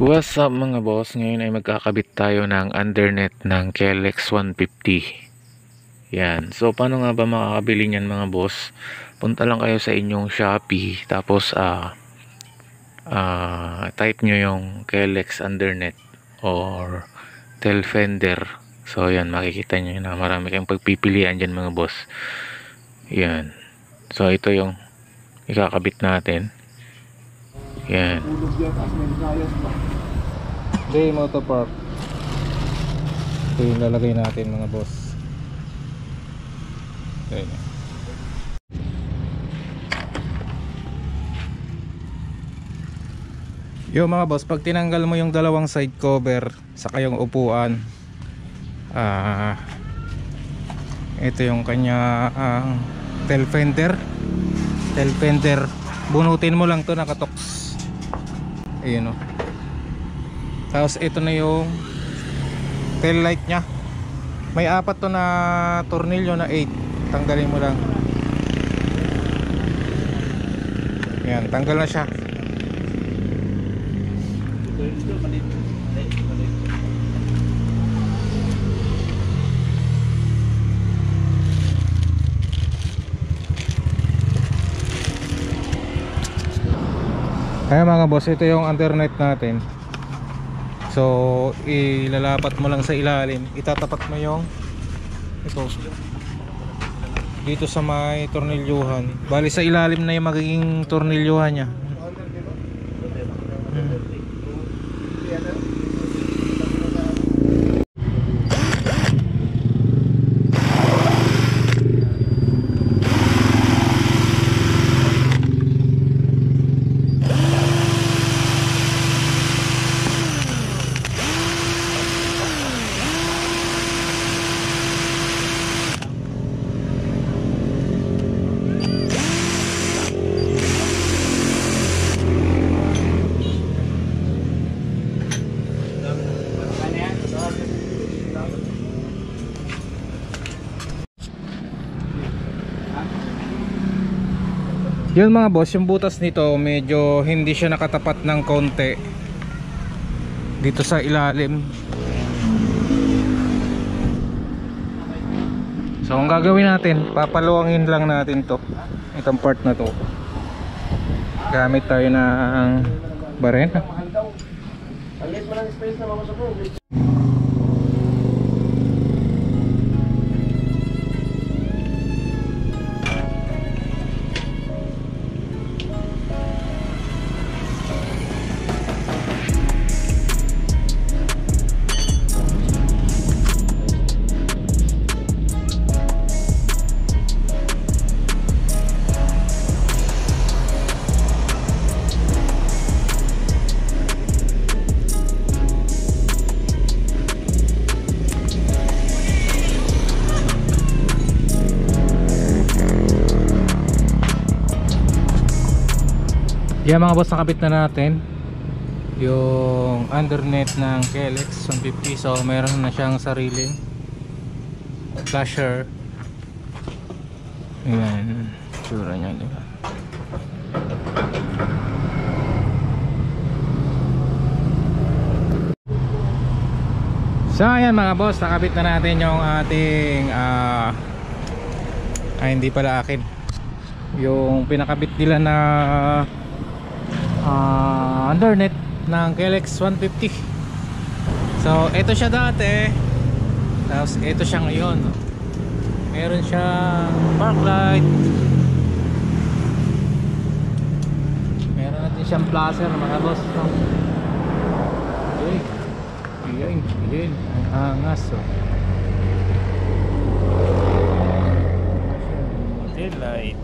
What's up mga boss? Ngayon ay magkakabit tayo ng undernet ng Kelex 150. Yan. So paano nga ba makakabili niyan mga boss? Punta lang kayo sa inyong Shopee. Tapos type nyo yung Kelex undernet or Telfender. So yan, makikita nyo na marami kayong pagpipilian dyan mga boss. Yan. So ito yung ikakabit natin. Yan. Day Motor Park. Ito yung lalagay natin mga boss. Ayan. Yo mga boss, pag tinanggal mo yung dalawang side cover sa kayong upuan, ito yung kanya tail fender. Bunutin mo lang to, nakatoks. Ayun o. Tapos ito na yung tail light nya. May apat to na tornilyo na 8. Tanggalin mo lang. Yan, tanggal na siya. Kaya mga boss, ito yung undernet natin. So ilalapat mo lang sa ilalim, itatapat mo yung ito dito sa may tornilyuhan. Bali sa ilalim na yung magiging tornilyuhan nya. Yun mga boss, yung butas nito medyo hindi siya nakatapat ng konti dito sa ilalim. So ang gagawin natin, papaluwangin lang natin to, itong part na to. Gamit tayo ng barena. Yan mga boss, nakabit na natin yung undernet ng Kelex 150. So meron na siyang sariling flasher. Ayan, tsura niya, diba? So ayan mga boss, nakabit na natin yung ating hindi pala akin, yung pinakabit nila na undernet ng Kelex 150. So ito siya dati, tapos ito siya ngayon. Meron siyang park light, meron natin siyang placer mga boss. Yan ang angas. Tail light.